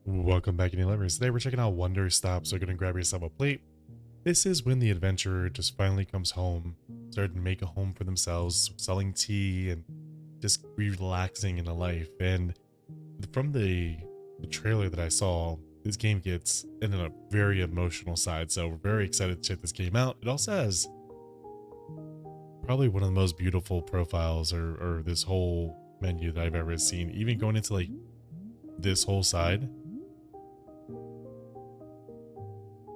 Welcome back, Any Lovers. Today we're checking out Wanderstop, so go and grab yourself a plate. This is when the adventurer just finally comes home, started to make a home for themselves, selling tea and just relaxing in a life. And from the trailer that I saw, this game gets in a very emotional side, so we're very excited to check this game out. It also has probably one of the most beautiful profiles or this whole menu that I've ever seen. Even going into like this whole side,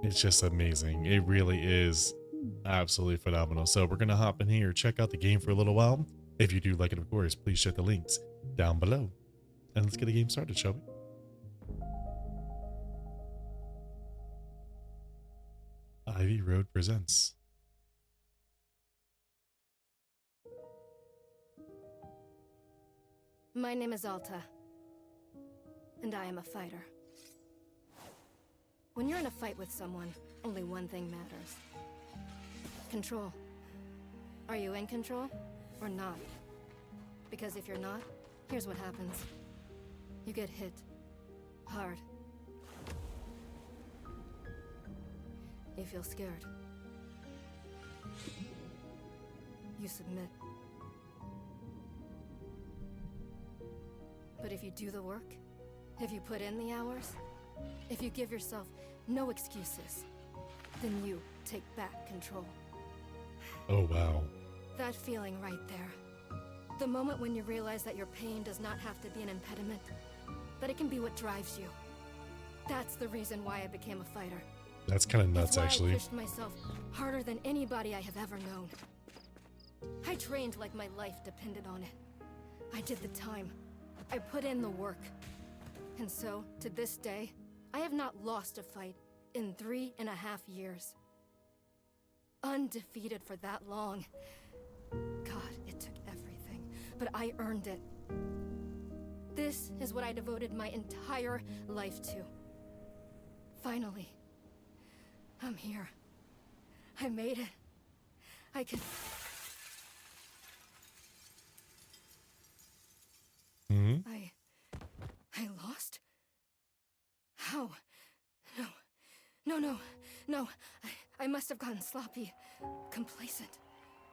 it's just amazing. It really is absolutely phenomenal. So we're going to hop in here, check out the game for a little while. If you do like it, of course, please check the links down below. And let's get the game started, shall we? Ivy Road presents. My name is Alta, and I am a fighter. When you're in a fight with someone, only one thing matters. Control. Are you in control or not? Because if you're not, here's what happens. You get hit. Hard. You feel scared. You submit. But if you do the work, if you put in the hours, if you give yourself no excuses, then you take back control. Oh, wow. That feeling right there. The moment when you realize that your pain does not have to be an impediment, that it can be what drives you. That's the reason why I became a fighter. That's kind of nuts, That's why actually. I pushed myself harder than anybody I have ever known. I trained like my life depended on it. I did the time. I put in the work. And so, to this day, I have not lost a fight in 3.5 years. Undefeated for that long. God, it took everything, but I earned it. This is what I devoted my entire life to. Finally, I'm here. I made it. I can... Mm-hmm. I lost? How? No. I must have gotten sloppy. Complacent.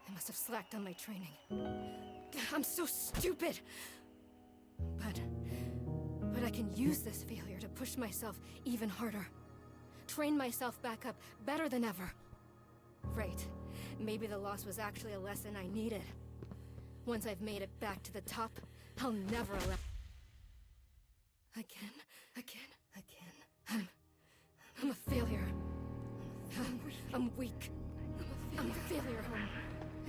I must have slacked on my training. I'm so stupid! But I can use this failure to push myself even harder. Train myself back up better than ever. Right. Maybe the loss was actually a lesson I needed. Once I've made it back to the top, I'll never allow... Again. I'm a failure. I'm weak. I'm a failure.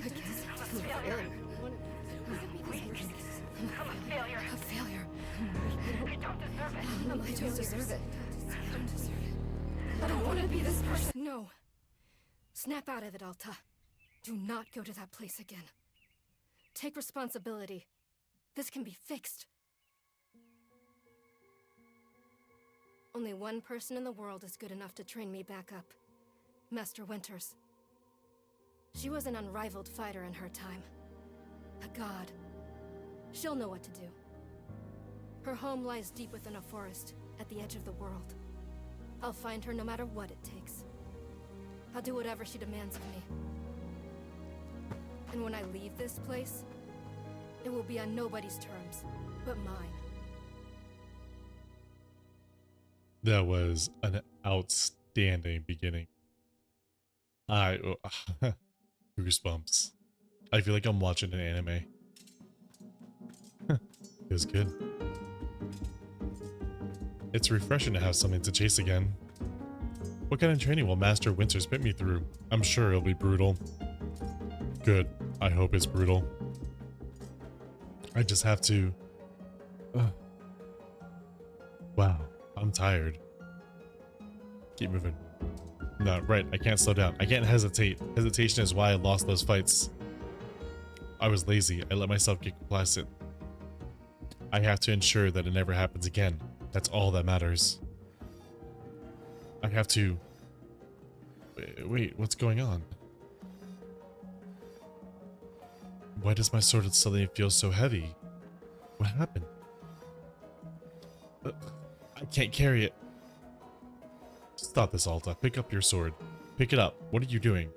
Again. I'm a failure. I'm a failure. A failure. You don't deserve it. I don't deserve it. I don't deserve it. I don't want to be this person. No. Snap out of it, Alta. Do not go to that place again. Take responsibility. This can be fixed. Only one person in the world is good enough to train me back up. Master Winters. She was an unrivaled fighter in her time. A god. She'll know what to do. Her home lies deep within a forest, at the edge of the world. I'll find her no matter what it takes. I'll do whatever she demands of me. And when I leave this place, it will be on nobody's terms, but mine. That was an outstanding beginning. Goosebumps. I feel like I'm watching an anime. It was good. It's refreshing to have something to chase again. What kind of training will Master Winters put me through? I'm sure it'll be brutal. Good. I hope it's brutal. I just have to... Wow. I'm tired. Keep moving. No, right. I can't slow down. I can't hesitate. Hesitation is why I lost those fights. I was lazy. I let myself get complacent. I have to ensure that it never happens again. That's all that matters. I have to... Wait, what's going on? Why does my sword suddenly feel so heavy? What happened? I can't carry it. Stop this, Alta. Pick up your sword. Pick it up. What are you doing?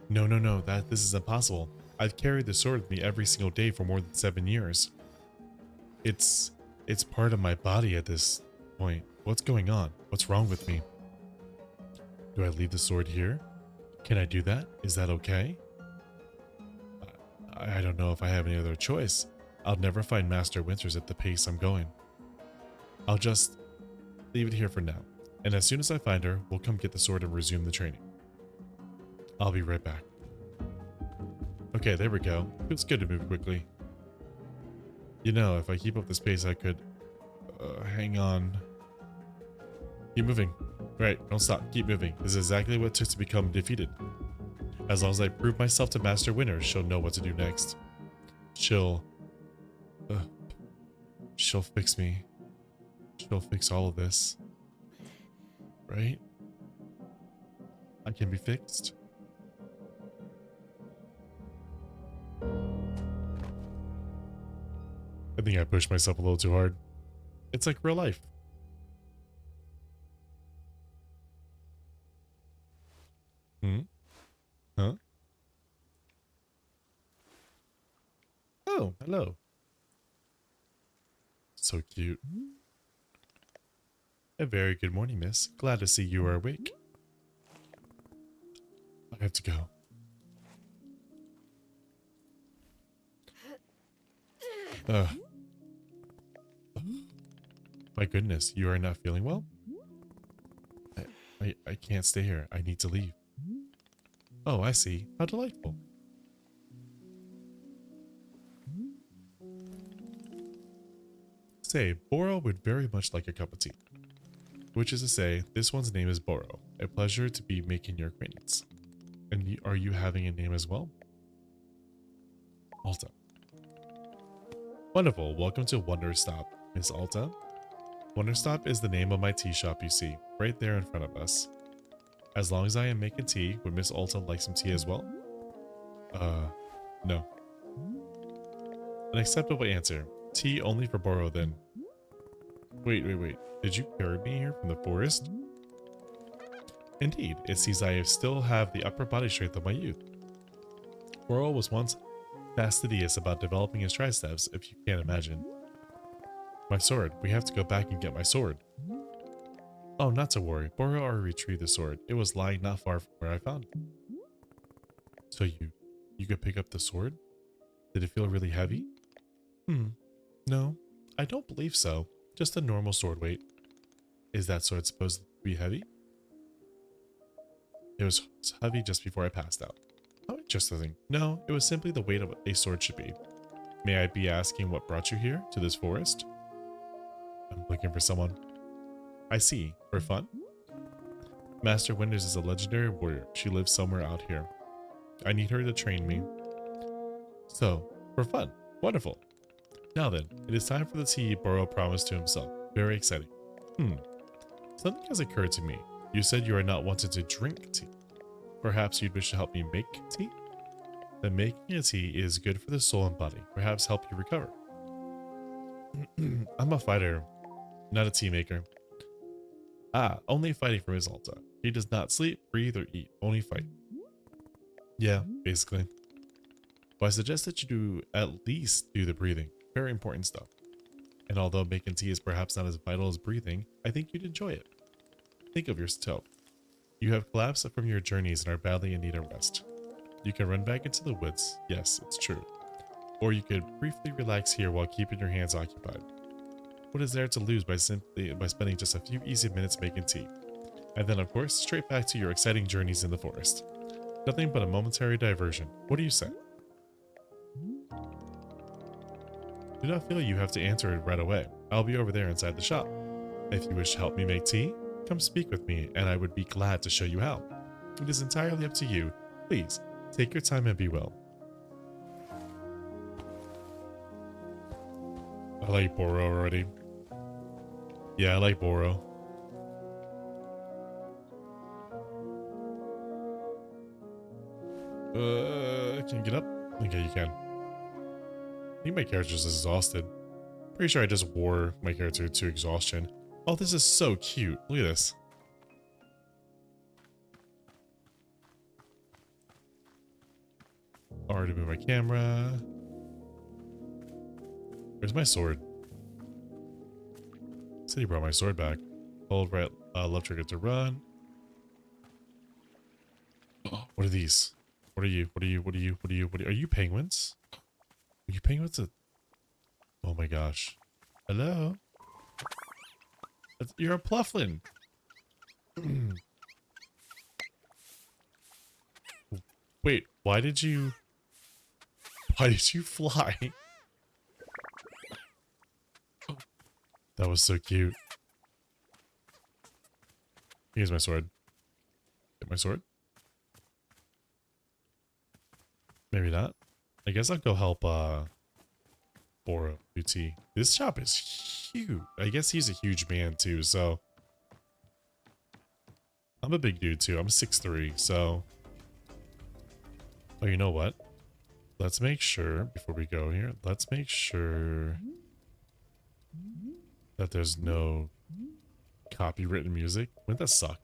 No, no, no. This is impossible. I've carried the sword with me every single day for more than 7 years. It's part of my body at this point. What's going on? What's wrong with me? Do I leave the sword here? Can I do that? Is that okay? I don't know if I have any other choice. I'll never find Master Winters at the pace I'm going. I'll just leave it here for now. And as soon as I find her, we'll come get the sword and resume the training. I'll be right back. Okay, there we go. Feels good to move quickly. You know, if I keep up this pace, I could... hang on. Keep moving. Right, don't stop. Keep moving. This is exactly what it took to become defeated. As long as I prove myself to Master Winters, she'll know what to do next. She'll fix me. She'll fix all of this. Right? I can be fixed. I think I pushed myself a little too hard. It's like real life. Huh? Oh, hello. So cute. A very good morning, miss. Glad to see you are awake. I have to go. My goodness, you are not feeling well? I can't stay here. I need to leave. Oh, I see. How delightful. Say, Boro would very much like a cup of tea. Which is to say, this one's name is Boro. A pleasure to be making your acquaintance. And are you having a name as well? Alta. Wonderful. Welcome to Wanderstop, Miss Alta. Wanderstop is the name of my tea shop you see, right there in front of us. As long as I am making tea, would Miss Alta like some tea as well? No. An acceptable answer. Tea only for Boro then. Wait. Did you carry me here from the forest? Indeed, it seems I still have the upper body strength of my youth. Boro was once fastidious about developing his triceps, if you can't imagine. My sword. We have to go back and get my sword. Oh, not to worry. Boro already retrieved the sword. It was lying not far from where I found it. So you could pick up the sword? Did it feel really heavy? No, I don't believe so. Just a normal sword weight. Is that sword supposed to be heavy? It was heavy just before I passed out. How interesting. No, it was simply the weight of a sword should be. May I be asking what brought you here, to this forest? I'm looking for someone. I see. For fun? Master Winters is a legendary warrior. She lives somewhere out here. I need her to train me. So, for fun. Wonderful. Now then, it is time for the tea Boro promised to himself. Very exciting. Something has occurred to me. You said you are not wanting to drink tea. Perhaps you'd wish to help me make tea? Then making a tea is good for the soul and body. Perhaps help you recover. I'm a fighter, not a tea maker. Ah, only fighting for Miss Alta. He does not sleep, breathe, or eat. Only fight. Yeah, basically. Well, I suggest that you do at least do the breathing. Very important stuff. And although making tea is perhaps not as vital as breathing, I think you'd enjoy it. Think of yourself. You have collapsed from your journeys and are badly in need of rest. You can run back into the woods. Yes, it's true. Or you could briefly relax here while keeping your hands occupied. What is there to lose by spending just a few easy minutes making tea? And then, of course, straight back to your exciting journeys in the forest. Nothing but a momentary diversion. What do you say? Do not feel you have to answer it right away. I'll be over there inside the shop. If you wish to help me make tea, come speak with me and I would be glad to show you how. It is entirely up to you. Please, take your time and be well. I like Boro already. Yeah, I like Boro. Can you get up? Okay, you can. I think my character's exhausted. Pretty sure I just wore my character to exhaustion. Oh, this is so cute. Look at this. Already moved my camera. Where's my sword? Said he brought my sword back. Hold right, left trigger to run. Oh, what are these? What are you? What are you? What are you? What are you? What are you penguins? Are you penguins? Oh my gosh. Hello? You're a Plufflin. Wait, why did you fly? That was so cute. Here's my sword. Get my sword? Maybe not. I guess I'll go help Boro UT. This shop is huge. I guess he's a huge man too, so I'm a big dude too. I'm 6'3", so oh, you know what? Let's make sure before we go here, let's make sure that there's no copywritten music. Wouldn't that suck?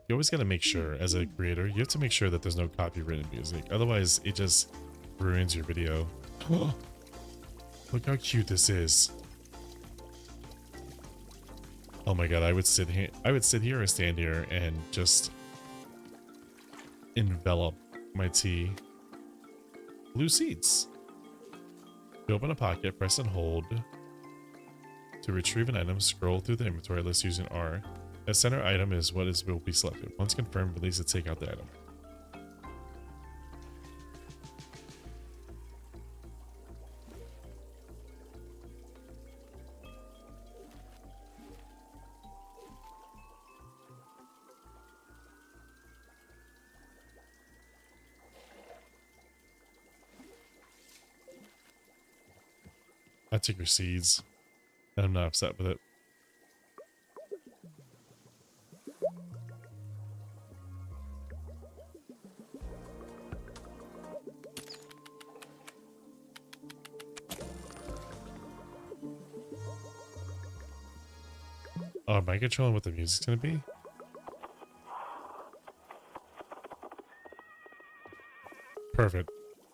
You always gotta make sure, as a creator, you have to make sure that there's no copywritten music. Otherwise, it just ruins your video. Look how cute this is. Oh my god, I would sit here or stand here and just envelop my tea. Blue seeds. To open a pocket, press and hold. To retrieve an item, scroll through the inventory list using R. A center item is what will be selected. Once confirmed, release it to take out the item. I took your seeds, and I'm not upset with it. Oh, am I controlling what the music's gonna be? Perfect.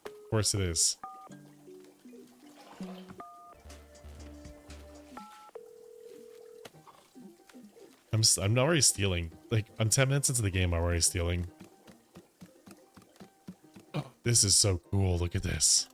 Of course it is. I'm already stealing. Like, I'm 10 minutes into the game, I'm already stealing. Oh, this is so cool. Look at this.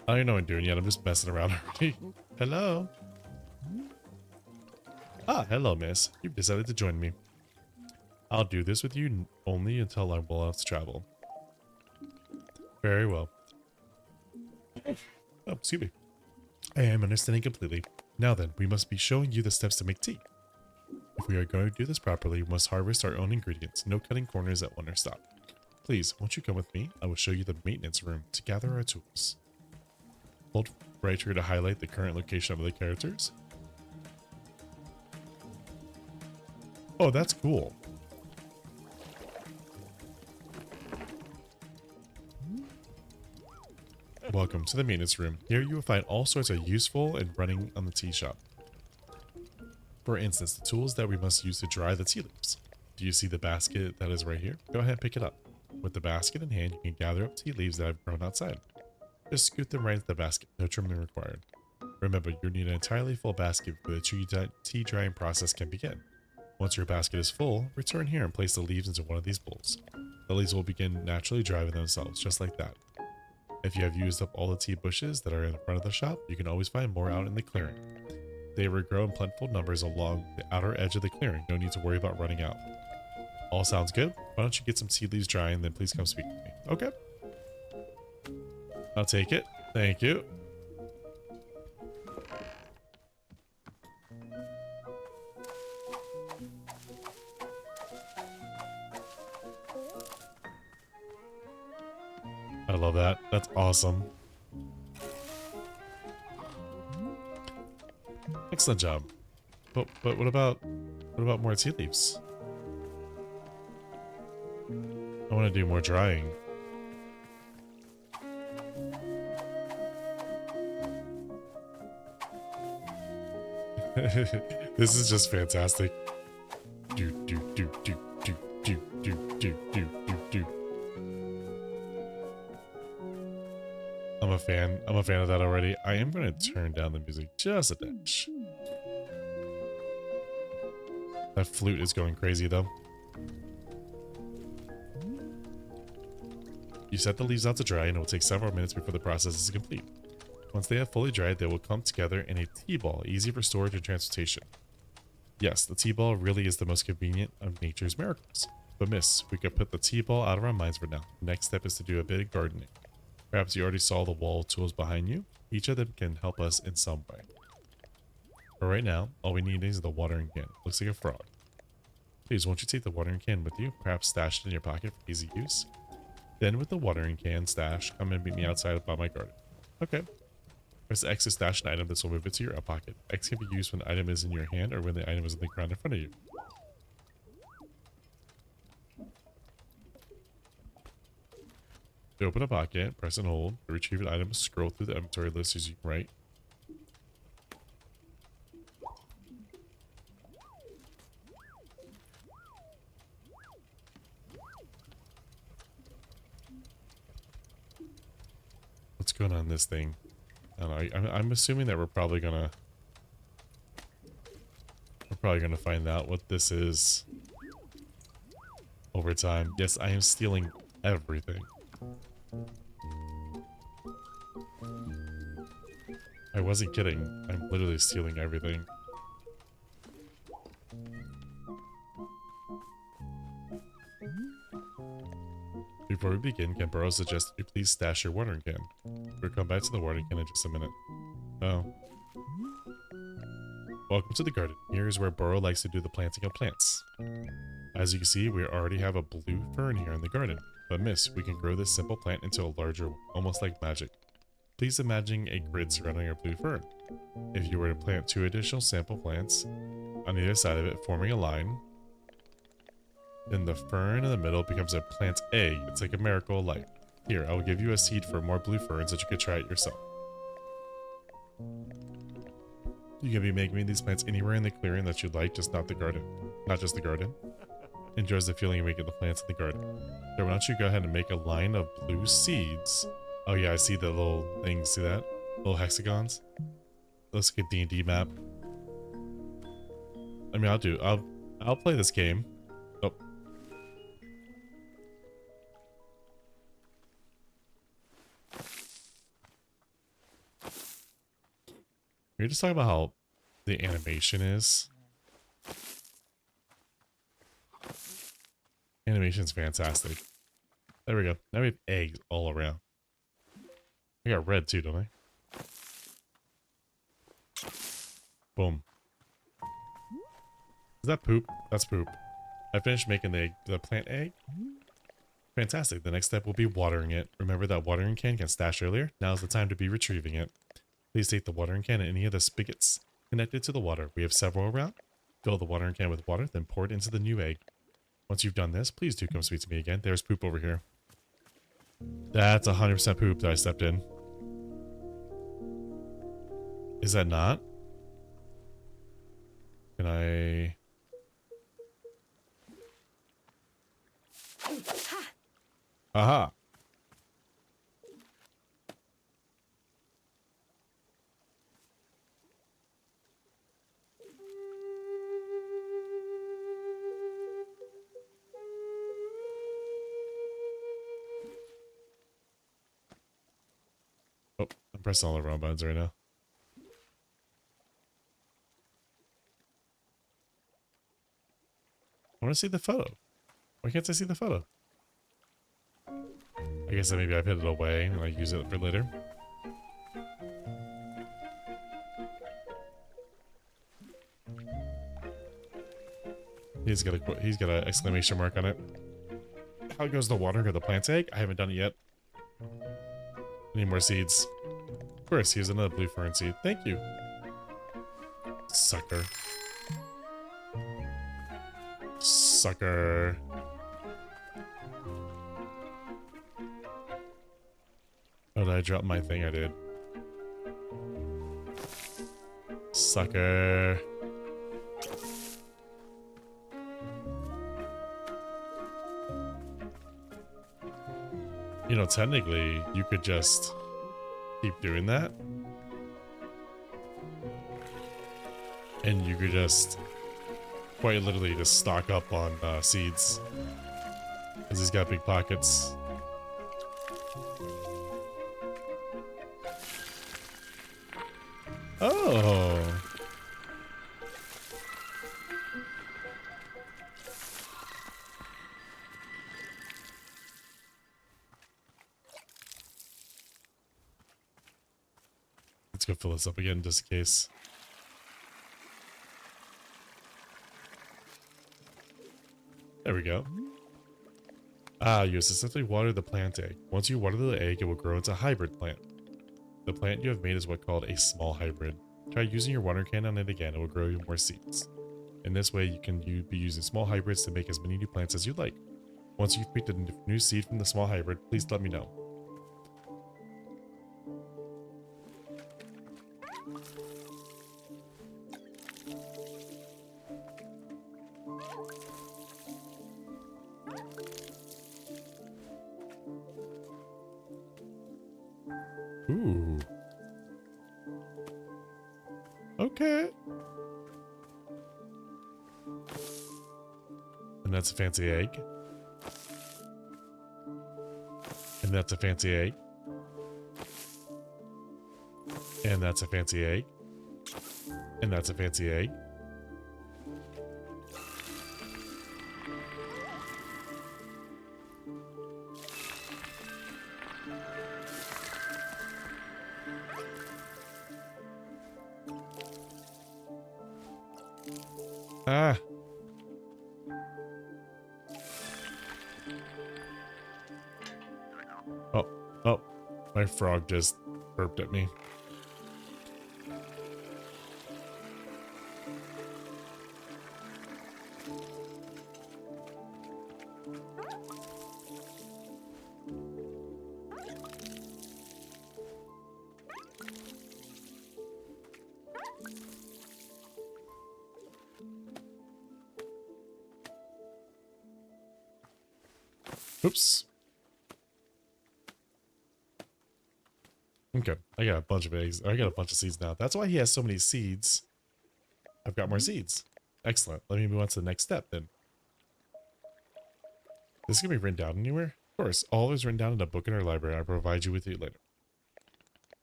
I don't even know what I'm doing yet. I'm just messing around already. Hello. Ah, hello, miss. You've decided to join me. I'll do this with you only until I'm well enough to travel. Very well. Oh, excuse me. I am understanding completely. Now then, we must be showing you the steps to make tea. If we are going to do this properly, we must harvest our own ingredients. No cutting corners at Wanderstop. Please, won't you come with me? I will show you the maintenance room to gather our tools. Hold right trigger to highlight the current location of the characters. Oh, that's cool. Welcome to the maintenance room. Here you will find all sorts of useful and running on the tea shop. For instance, the tools that we must use to dry the tea leaves. Do you see the basket that is right here? Go ahead and pick it up. With the basket in hand, you can gather up tea leaves that have grown outside. Just scoot them right into the basket. No trimming required. Remember, you need an entirely full basket before the tea drying process can begin. Once your basket is full, return here and place the leaves into one of these bowls. The leaves will begin naturally drying themselves, just like that. If you have used up all the tea bushes that are in front of the shop, you can always find more out in the clearing. They regrow in plentiful numbers along the outer edge of the clearing. No need to worry about running out. All sounds good? Why don't you get some tea leaves drying, then please come speak to me. Okay. I'll take it. Thank you. I love that. That's awesome. Excellent job. But what about more tea leaves? I want to do more drying. This is just fantastic. Do do do do do do do do do do do. I'm a fan. I'm a fan of that already. I am going to turn down the music just a dash. That flute is going crazy though. You set the leaves out to dry and it will take several minutes before the process is complete. Once they have fully dried, they will come together in a tea ball, easy for storage and transportation. Yes, the tea ball really is the most convenient of nature's miracles. But miss, we could put the tea ball out of our minds for now. The next step is to do a bit of gardening. Perhaps you already saw the wall of tools behind you. Each of them can help us in some way. For right now, all we need is the watering can. Looks like a frog. Please, won't you take the watering can with you? Perhaps stash it in your pocket for easy use. Then with the watering can stash, come and meet me outside about my garden. Okay. Press the X to stash an item. This will move it to your up pocket. X can be used when the item is in your hand or when the item is on the ground in front of you. To open a pocket, press and hold. To retrieve an item, scroll through the inventory list as you can right. What's going on in this thing? I don't know. I'm assuming that we're probably gonna find out what this is over time. Yes, I am stealing everything. I wasn't kidding. I'm literally stealing everything. Before we begin, can Boro suggest that you please stash your watering can? We'll come back to the watering can in just a minute. Oh. Welcome to the garden. Here is where Boro likes to do the planting of plants. As you can see, we already have a blue fern here in the garden. But miss, we can grow this simple plant into a larger one, almost like magic. Please imagine a grid surrounding our blue fern. If you were to plant 2 additional sample plants on either side of it, forming a line, then the fern in the middle becomes a plant egg. It's like a miracle of life. Here, I will give you a seed for more blue ferns that you could try it yourself. You can be making these plants anywhere in the clearing that you'd like, just not the garden. Not just the garden. Enjoys the feeling of making the plants in the garden. So why don't you go ahead and make a line of blue seeds. Oh yeah, I see the little things. See that? Little hexagons. Looks like a D&D map. I mean, I'll play this game. Oh. We're just talking about how the animation is. Animation's fantastic. There we go. Now we have eggs all around. I got red too, don't I? Boom. Is that poop? That's poop. I finished making the plant egg. Fantastic. The next step will be watering it. Remember that watering can stashed earlier? Now's the time to be retrieving it. Please take the watering can and any of the spigots connected to the water. We have several around. Fill the watering can with water, then pour it into the new egg. Once you've done this, please do come speak to me again. There's poop over here. That's 100% poop that I stepped in. Is that not? Can I... Aha! Oh, I'm pressing all the wrong buttons right now. I want to see the photo. Why can't I see the photo? I guess that maybe I put it away and I use it for later. He's got an exclamation mark on it. How goes the watering of the plant egg? I haven't done it yet. I need more seeds. Of course, here's another blue fern seed. Thank you. Sucker. Sucker. Oh, did I drop my thing? I did. Sucker. You know, technically, you could just keep doing that. And you could just quite literally just stock up on seeds. Because he's got big pockets. Oh. Let's go fill this up again just in case. There we go. Ah, you successfully watered the plant egg. Once you water the egg, it will grow into a hybrid plant. The plant you have made is what's called a small hybrid. Try using your water can on it again, it will grow you more seeds. In this way, you can be using small hybrids to make as many new plants as you'd like. Once you've picked a new seed from the small hybrid, please let me know. Ooh. Okay. And that's a fancy egg. And that's a fancy egg. And that's a fancy egg. And that's a fancy egg. Ah. Oh, oh, my frog just burped at me. Oops. Okay, I got a bunch of eggs. I got a bunch of seeds now. That's why he has so many seeds. I've got more seeds. Excellent. Let me move on to the next step then. This is going to be written down anywhere? Of course, all is written down in a book in our library. I'll provide you with it later.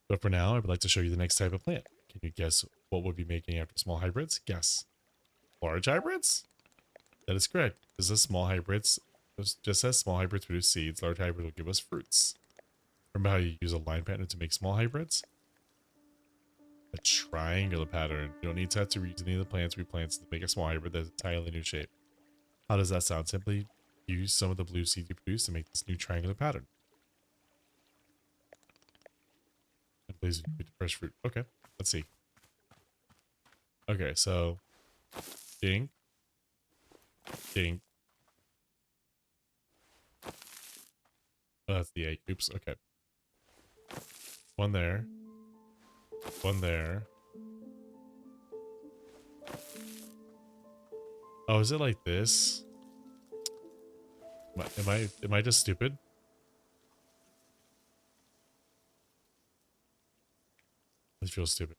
But for now, I would like to show you the next type of plant. Can you guess what we'll be making after small hybrids? Guess. Large hybrids? That is correct. This is small hybrids. It just says small hybrids produce seeds. Large hybrids will give us fruits. Remember how you use a line pattern to make small hybrids? A triangular pattern. You don't need to have to reuse any of the plants we plant to make a small hybrid that's a entirely new shape. How does that sound? Simply use some of the blue seeds you produce to make this new triangular pattern. And please eat the fresh fruit. Okay, let's see. Okay, so ding, ding. Oh, that's the egg. Oops. Okay. One there. One there. Oh, is it like this? Am I just stupid? I feel stupid.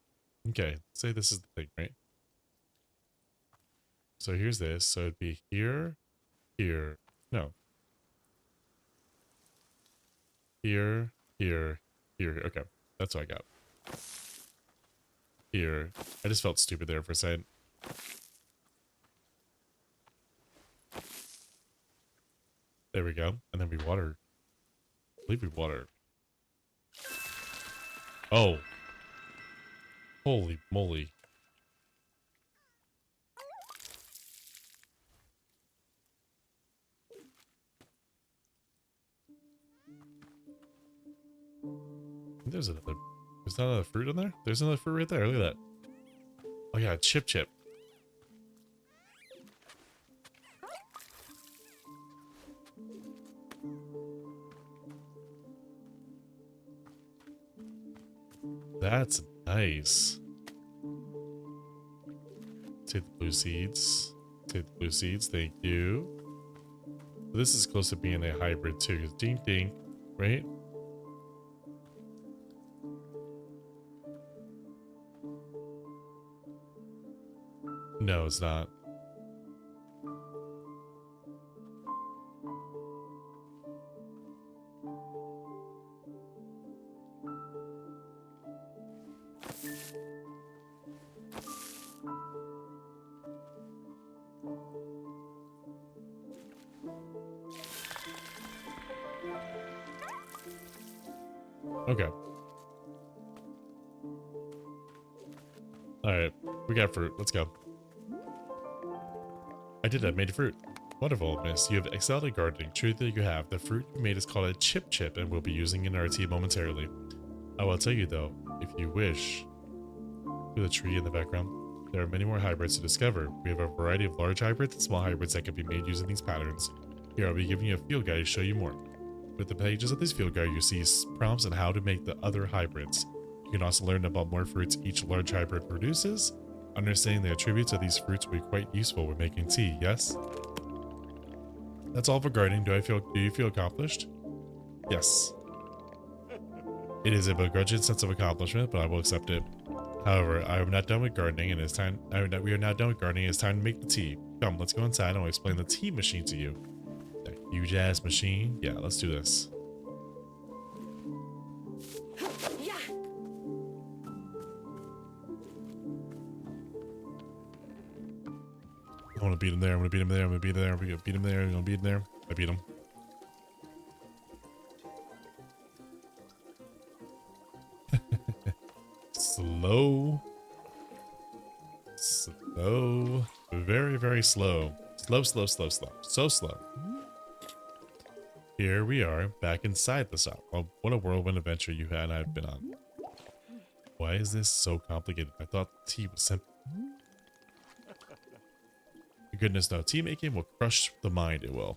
Okay, say this is the thing, right? So here's this. So it'd be here, here. No. Here, here, here. Okay, that's what I got. Here. I just felt stupid there for a second. There we go. And then we water. I believe we water. Oh. Holy moly. There's another fruit on there? There's another fruit right there. Look at that. Oh yeah, Chip Chip. That's nice. Take the blue seeds. Take the blue seeds. Thank you. This is close to being a hybrid too. 'Cause ding ding, right? No, it's not. Okay. Alright, we got fruit. Let's go. I did that, made fruit. Wonderful, miss. You have excelled at gardening. True that you have. The fruit you made is called a Chip Chip and we'll be using it in our tea momentarily. I will tell you though, if you wish, to the tree in the background, there are many more hybrids to discover. We have a variety of large hybrids and small hybrids that can be made using these patterns. Here, I'll be giving you a field guide to show you more. With the pages of this field guide, you see prompts on how to make the other hybrids. You can also learn about more fruits each large hybrid produces. Understanding the attributes of these fruits will be quite useful when making tea, yes? That's all for gardening. Do you feel accomplished? Yes. It is a begrudging sense of accomplishment, but I will accept it. However, I am not done with gardening, and it's time. We are not done with gardening. It's time to make the tea. Come, let's go inside, and I'll explain the tea machine to you. That huge ass machine. Yeah, let's do this. Yeah. I want to beat him there. I'm gonna beat him there. I'm gonna beat him there. I'm gonna beat him there. I'm gonna beat him there. I beat him. Slow. Slow. Very, very slow. Slow, slow, slow, slow. So slow. Here we are, back inside the shop. Well, what a whirlwind adventure you and I have been on. Why is this so complicated? I thought tea was simple. Goodness no, tea making will crush the mind, it will.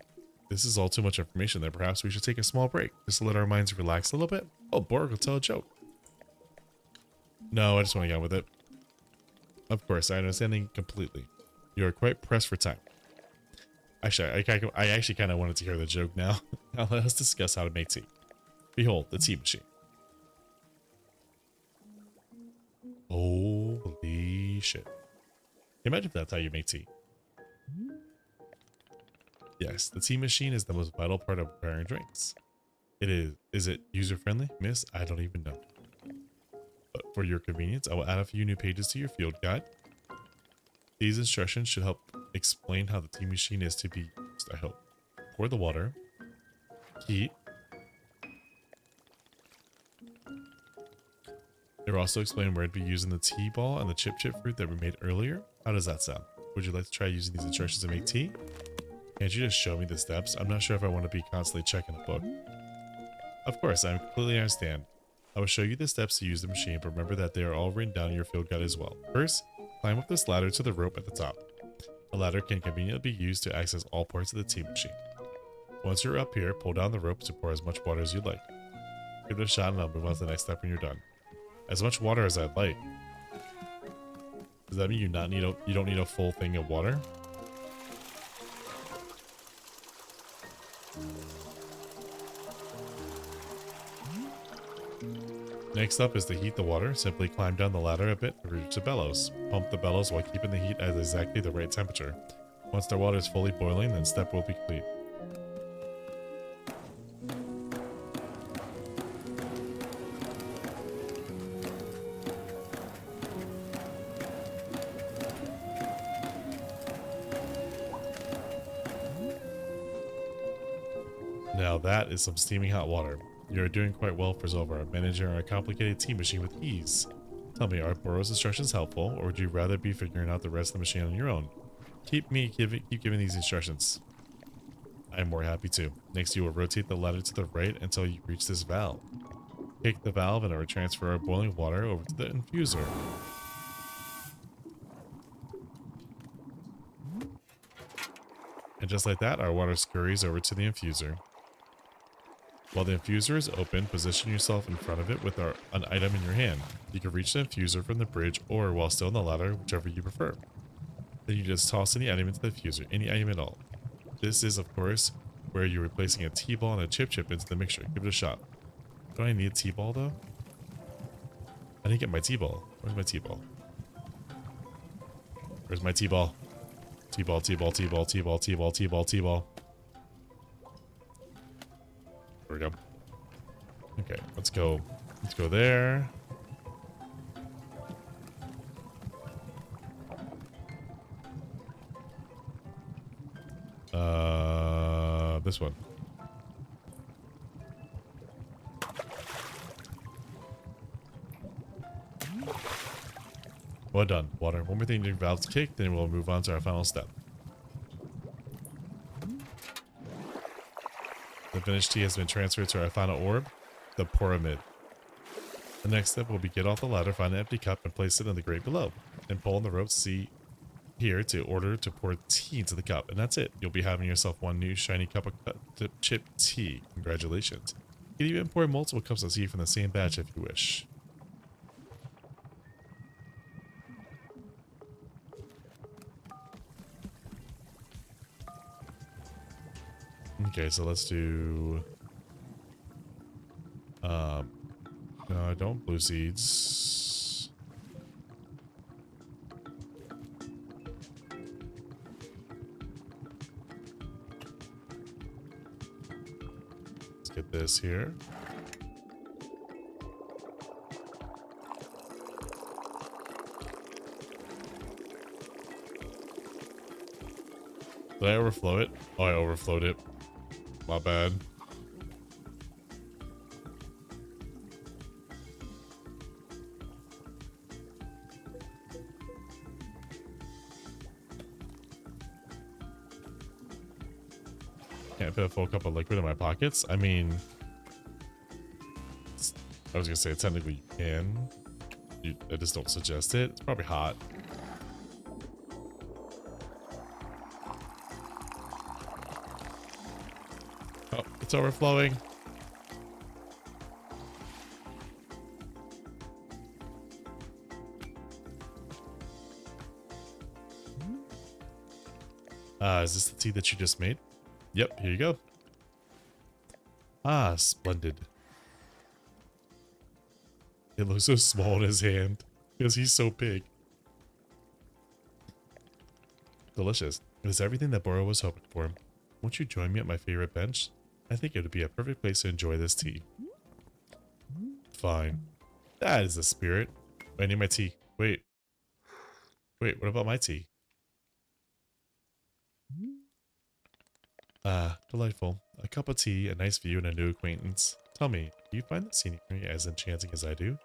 This is all too much information there. Perhaps we should take a small break, just to let our minds relax a little bit. Oh, Boro will tell a joke. No, I just want to get on with it. Of course, I understand completely. You are quite pressed for time. Actually, I actually kind of wanted to hear the joke now. Now let us discuss how to make tea. Behold, the tea machine. Holy shit. Imagine if that's how you make tea. Yes, the tea machine is the most vital part of preparing drinks. It is. Is it user-friendly, miss? I don't even know. But for your convenience, I will add a few new pages to your field guide. These instructions should help explain how the tea machine is to be used, I hope. Pour the water. Heat. They will also explain where to be using the tea ball and the chip fruit that we made earlier. How does that sound? Would you like to try using these instructions to make tea? Can't you just show me the steps? I'm not sure if I want to be constantly checking a book. Of course, I completely understand. I will show you the steps to use the machine, but remember that they are all written down in your field guide as well. First, climb up this ladder to the rope at the top. The ladder can conveniently be used to access all parts of the tea machine. Once you're up here, pull down the rope to pour as much water as you like. Give it a shot and I'll move on to the next step when you're done. As much water as I'd like. Does that mean you don't need a full thing of water? Next up is to heat the water. Simply climb down the ladder a bit to reach the bellows. Pump the bellows while keeping the heat at exactly the right temperature. Once the water is fully boiling, then step will be complete. Now that is some steaming hot water. You are doing quite well for Zolvar, managing our complicated tea machine with ease. Tell me, are Boro's instructions helpful, or would you rather be figuring out the rest of the machine on your own? Keep giving these instructions. I am more happy to. Next, you will rotate the ladder to the right until you reach this valve. Kick the valve and it will transfer our boiling water over to the infuser. And just like that, our water scurries over to the infuser. While the infuser is open, position yourself in front of it with an item in your hand. You can reach the infuser from the bridge or while still on the ladder, whichever you prefer. Then you just toss any item into the infuser, any item at all. This is, of course, where you're replacing a T-ball and a chip into the mixture. Give it a shot. Don't I need a T-ball though? I didn't get my T-ball. Where's my T-ball? Where's my T-ball? T-ball, T-ball, T-ball, T-ball, T-ball, T-ball, T-ball. There we go. Okay, let's go. Let's go there. This one. Well done. Water. One more thing to valves kick, then we'll move on to our final step. The finished tea has been transferred to our final orb, the pyramid. The next step will be get off the ladder, find an empty cup, and place it in the grate below. Then pull on the rope see here to order to pour tea into the cup, and that's it. You'll be having yourself one new shiny cup of chip tea. Congratulations. You can even pour multiple cups of tea from the same batch if you wish. Okay, so let's do no, I don't blue seeds. Let's get this here. Did I overflow it? Oh, I overflowed it. My bad. Can't fit a full cup of liquid in my pockets. I mean, I was gonna say technically you can. I just don't suggest it. It's probably hot. Oh, it's overflowing. Is this the tea that you just made? Yep, here you go. Ah, splendid. It looks so small in his hand because he's so big. Delicious. It is everything that Boro was hoping for. Won't you join me at my favorite bench? I think it would be a perfect place to enjoy this tea. Fine. That is the spirit. I need my tea. Wait. Wait, what about my tea? Ah, delightful. A cup of tea, a nice view, and a new acquaintance. Tell me, do you find the scenery as enchanting as I do?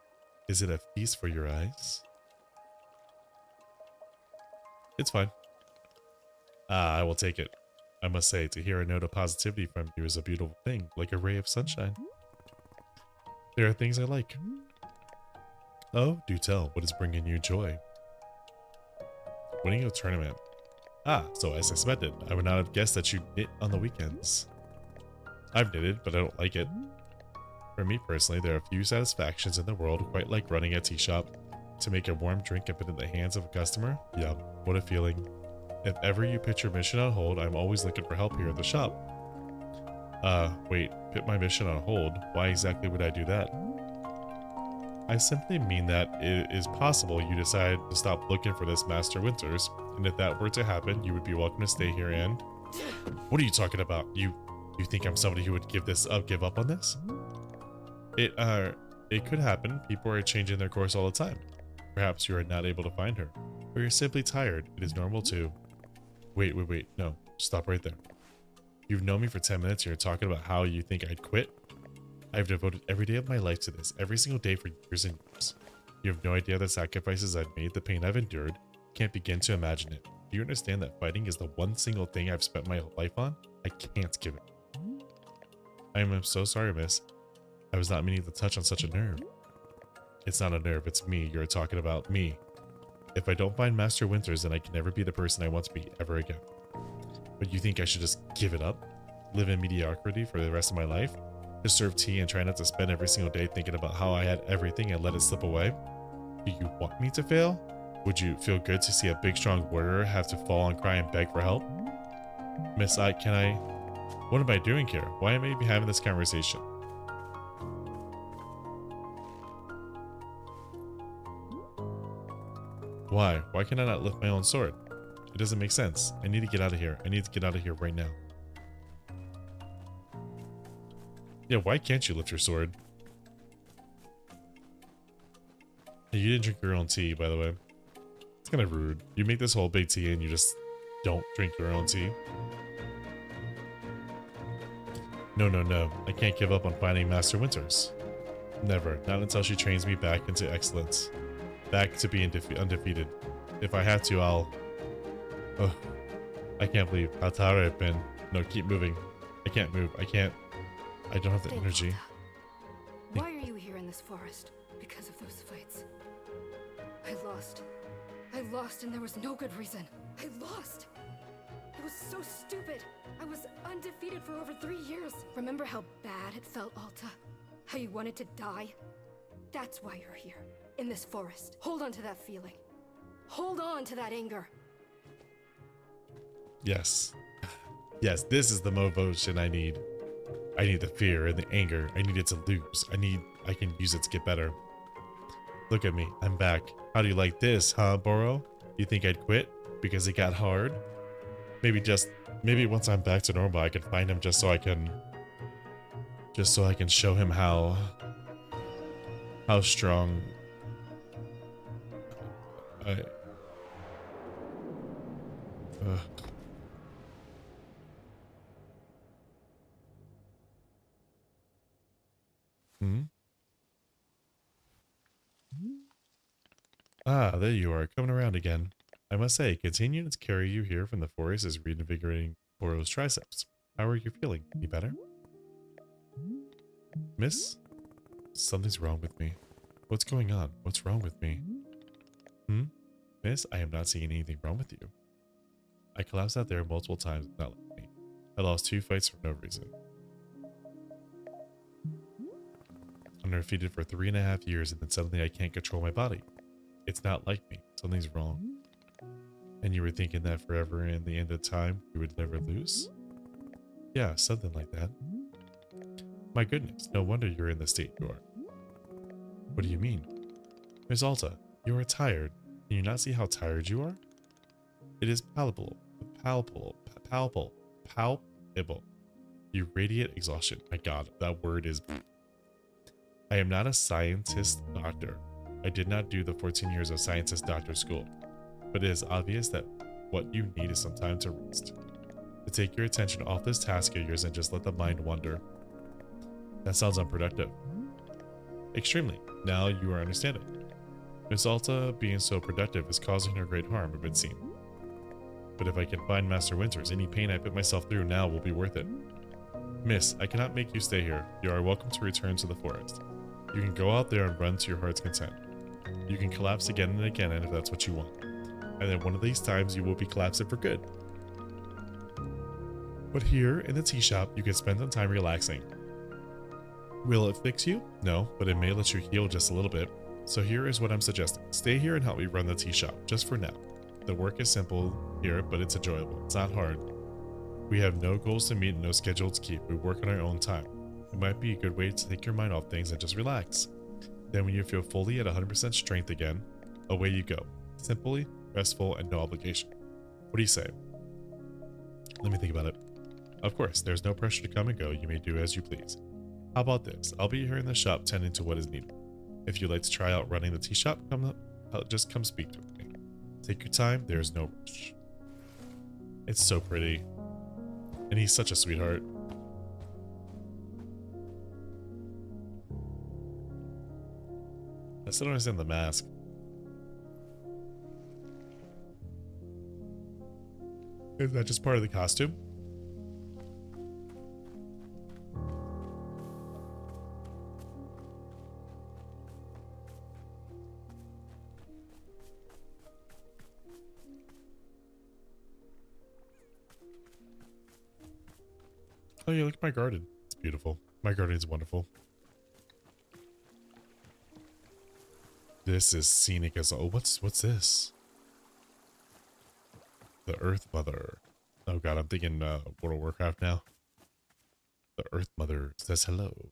Is it a feast for your eyes? It's fine. Ah, I will take it. I must say, to hear a note of positivity from you is a beautiful thing, like a ray of sunshine. There are things I like. Oh, do tell, what is bringing you joy? Winning a tournament. Ah, so as I expected, I would not have guessed that you knit on the weekends. I've knitted, but I don't like it. For me personally, there are few satisfactions in the world quite like running a tea shop. To make a warm drink and put it in the hands of a customer? Yum, what a feeling. If ever you put your mission on hold, I'm always looking for help here at the shop. Wait, put my mission on hold? Why exactly would I do that? I simply mean that it is possible you decide to stop looking for this Master Winters, and if that were to happen, you would be welcome to stay here and... What are you talking about? You think I'm somebody who would give up on this? It could happen. People are changing their course all the time. Perhaps you are not able to find her, or you're simply tired. It is normal too. Wait, no, stop right there. You've known me for 10 minutes and you're talking about how you think I'd quit? I've devoted every day of my life to this, every single day for years and years. You have no idea the sacrifices I've made, the pain I've endured. Can't begin to imagine it. Do you understand that fighting is the one single thing I've spent my life on? I can't give it. I am so sorry, miss. I was not meaning to touch on such a nerve. It's not a nerve, it's me. You're talking about me. If I don't find Master Winters, then I can never be the person I want to be ever again. But you think I should just give it up? Live in mediocrity for the rest of my life? Just serve tea and try not to spend every single day thinking about how I had everything and let it slip away? Do you want me to fail? Would you feel good to see a big strong warrior have to fall and cry and beg for help? Miss, what am I doing here? Why am I even having this conversation? Why? Why can I not lift my own sword? It doesn't make sense. I need to get out of here. I need to get out of here right now. Yeah, why can't you lift your sword? Hey, you didn't drink your own tea, by the way. It's kind of rude. You make this whole big tea and you just don't drink your own tea. No, no, no. I can't give up on finding Master Winters. Never. Not until she trains me back into excellence. Back to being undefeated. If I have to, I'll... Ugh. I can't believe how tired I've been. No, keep moving. I can't move. I don't have the Think, energy. Alta. Why are you here in this forest? Because of those fights. I lost. I lost and there was no good reason. I lost. It was so stupid. I was undefeated for over 3 years. Remember how bad it felt, Alta? How you wanted to die? That's why you're here. In this forest. Hold on to that feeling. Hold on to that anger. Yes. Yes, this is the motivation I need. I need the fear and the anger. I need it to lose. I can use it to get better. Look at me. I'm back. How do you like this, huh, Boro? You think I'd quit because it got hard? Maybe once I'm back to normal, I can find him just so I can show him how strong I Hmm? Ah, there you are, coming around again. I must say, continuing to carry you here from the forest is reinvigorating Boro's triceps. How are you feeling? Any better? Miss? Something's wrong with me. What's going on? What's wrong with me? Miss, I am not seeing anything wrong with you. I collapsed out there multiple times, not like me. I lost 2 fights for no reason. I'm defeated for 3.5 years and then suddenly I can't control my body. It's not like me. Something's wrong. And you were thinking that forever and the end of time you would never lose? Yeah, something like that. My goodness, no wonder you're in the state you are. What do you mean? Miss Alta, you are tired. Can you not see how tired you are? It is palpable. You radiate exhaustion. My god, that word is... I am not a scientist doctor. I did not do the 14 years of scientist doctor school. But it is obvious that what you need is some time to rest. To take your attention off this task of yours and just let the mind wander. That sounds unproductive. Extremely. Now you are understanding. Miss Alta being so productive is causing her great harm, it would seem. But if I can find Master Winters, any pain I put myself through now will be worth it. Miss, I cannot make you stay here. You are welcome to return to the forest. You can go out there and run to your heart's content. You can collapse again and again if that's what you want. And then one of these times you will be collapsing for good. But here in the tea shop, you can spend some time relaxing. Will it fix you? No, but it may let you heal just a little bit. So here is what I'm suggesting. Stay here and help me run the tea shop, just for now. The work is simple here, but it's enjoyable. It's not hard. We have no goals to meet and no schedule to keep. We work on our own time. It might be a good way to take your mind off things and just relax. Then when you feel fully at 100% strength again, away you go. Simply, restful, and no obligation. What do you say? Let me think about it. Of course, there's no pressure to come and go. You may do as you please. How about this? I'll be here in the shop tending to what is needed. If you'd like to try out running the tea shop, just come speak to me. Take your time. There's no rush. It's so pretty. And he's such a sweetheart. I still don't understand the mask. Is that just part of the costume? Oh yeah, look at my garden. It's beautiful. My garden is wonderful. This is scenic as oh, what's this? The Earth Mother. Oh god, I'm thinking World of Warcraft now. The Earth Mother says hello.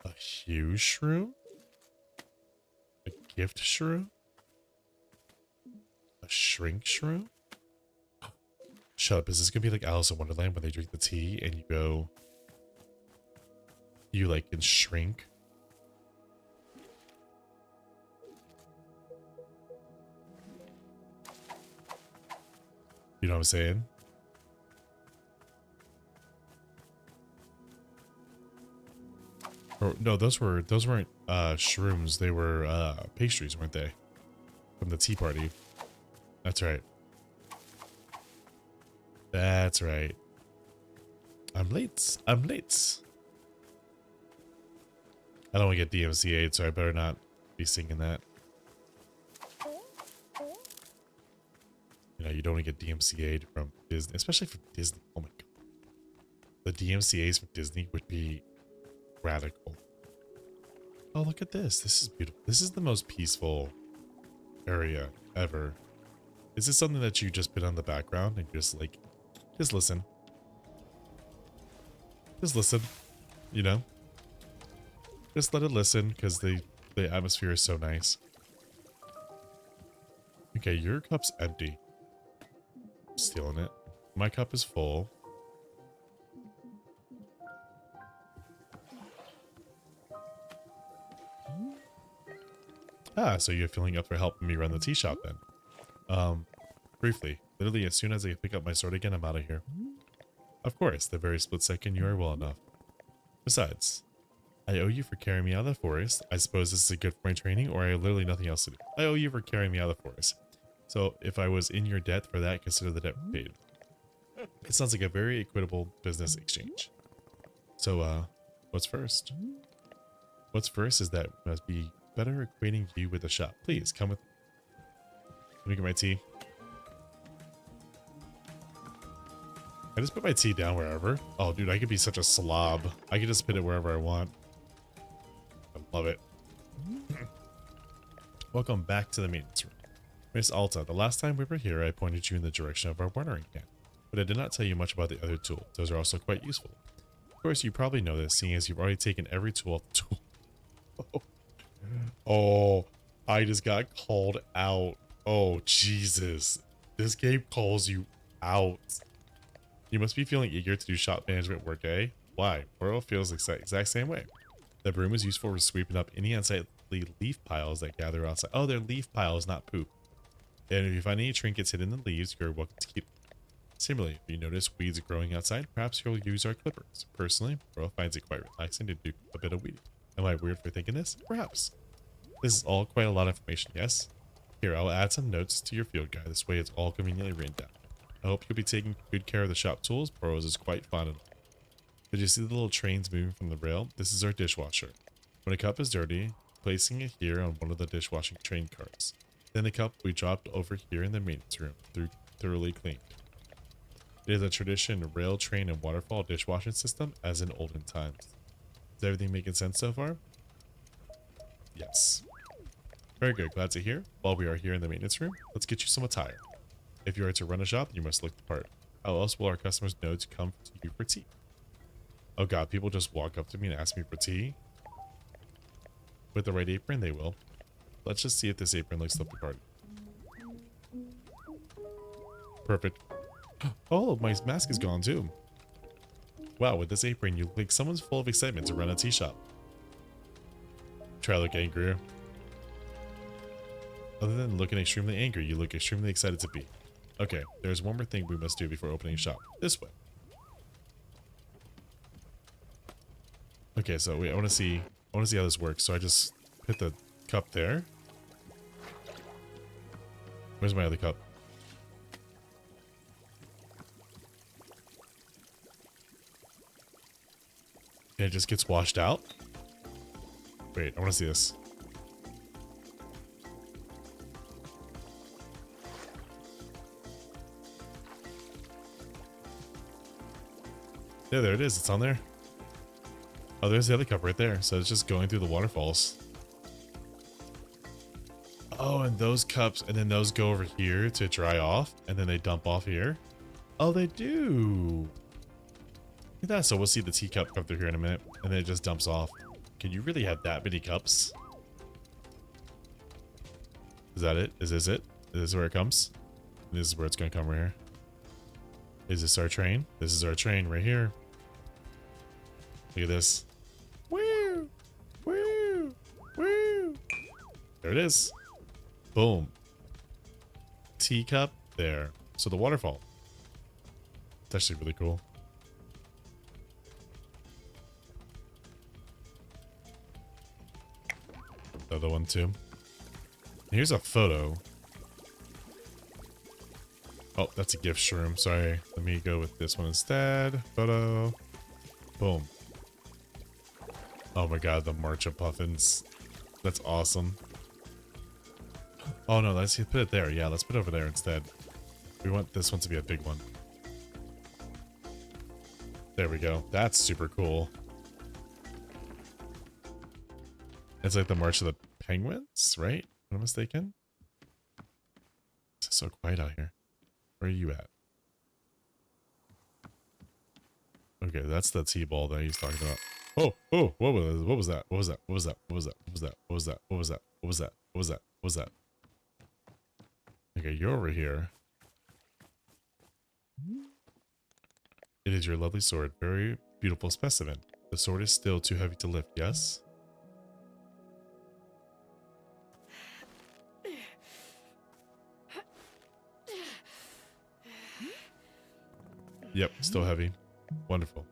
A huge shroom? A gift shroom? A shrink shroom? Shut up, is this gonna be like Alice in Wonderland when they drink the tea and you like can shrink? You know what I'm saying? Or no, those weren't shrooms, they were pastries, weren't they? From the tea party. That's right. That's right. I'm late. I'm late. I don't want to get DMCA'd, so I better not be singing that. You know, you don't want to get DMCA'd from Disney, especially from Disney. Oh my god. The DMCA's from Disney would be radical. Oh, look at this. This is beautiful. This is the most peaceful area ever. Is this something that you just put on the background and just like, just listen? Just listen, you know? Just let it listen because the atmosphere is so nice. Okay, your cup's empty. I'm stealing it. My cup is full. Ah, so you're feeling up for helping me run the tea shop then. Briefly, literally as soon as I pick up my sword again, I'm out of here. Of course, the very split second you are well enough. Besides, I owe you for carrying me out of the forest. I suppose this is good for my training, or I have literally nothing else to do. I owe you for carrying me out of the forest. So if I was in your debt for that, consider the debt paid. It sounds like a very equitable business exchange. So, what's first? What's first is that we must be better acquainting you with the shop. Please, come with me. Let me get my tea. I just put my tea down wherever. Oh, dude, I could be such a slob. I could just put it wherever I want. I love it. Welcome back to the maintenance room. Miss Alta, the last time we were here, I pointed you in the direction of our watering can, but I did not tell you much about the other tool. Those are also quite useful. Of course, you probably know this, seeing as you've already taken every tool off the tool. Oh, I just got called out. Oh, Jesus. This game calls you out. You must be feeling eager to do shop management work, eh? Why? Boro feels the exact same way. The broom is useful for sweeping up any unsightly leaf piles that gather outside. Oh, they're leaf piles, not poop. And if you find any trinkets hidden in the leaves, you're welcome to keep them. Similarly, if you notice weeds growing outside, perhaps you'll use our clippers. Personally, Boro finds it quite relaxing to do a bit of weeding. Am I weird for thinking this? Perhaps. This is all quite a lot of information, yes? Here, I'll add some notes to your field guide. This way it's all conveniently written down. I hope you'll be taking good care of the shop tools. Boro's is quite fond of them. Did you see the little trains moving from the rail? This is our dishwasher. When a cup is dirty, placing it here on one of the dishwashing train cars. Then the cup we dropped over here in the maintenance room, thoroughly cleaned. It is a tradition rail, train, and waterfall dishwashing system as in olden times. Is everything making sense so far? Yes. Very good, glad to hear. While we are here in the maintenance room, let's get you some attire. If you are to run a shop, you must look the part. How else will our customers know to come to you for tea? Oh god, people just walk up to me and ask me for tea? With the right apron, they will. Let's just see if this apron looks like the part. Perfect. Oh, my mask is gone too. Wow, with this apron, you look like someone's full of excitement to run a tea shop. Try to look angrier. Other than looking extremely angry, you look extremely excited to be. Okay, there's one more thing we must do before opening shop. This way. Okay, so wait, I want to see how this works. So I just put the cup there. Where's my other cup? And it just gets washed out? Wait, I want to see this. Yeah, there it is. It's on there. Oh, there's the other cup right there. So it's just going through the waterfalls. Oh, and those cups, and then those go over here to dry off, and then they dump off here. Oh, they do. Look at that. So we'll see the teacup come through here in a minute, and then it just dumps off. Can you really have that many cups? Is that it? Is this it? Is this where it comes? This is where it's going to come right here. Is this our train? This is our train right here. Look at this. Woo! Woo! Woo! There it is. Boom. Teacup there. So the waterfall. It's actually really cool. The other one too. Here's a photo. Oh, that's a gift shroom. Sorry. Let me go with this one instead. Photo. Boom. Oh my god, the March of Puffins. That's awesome. Oh no, let's put it there. Yeah, let's put it over there instead. We want this one to be a big one. There we go. That's super cool. It's like the March of the Penguins, right? If I'm not mistaken. It's so quiet out here. Where are you at? Okay, that's the T-ball that he's talking about. Oh, oh, what was that? What was that? What was that? What was that? What was that? What was that? What was that? What was that? What was that? What was that? Okay, you're over here. It is your lovely sword. Very beautiful specimen. The sword is still too heavy to lift, yes? Yep, still heavy. Wonderful.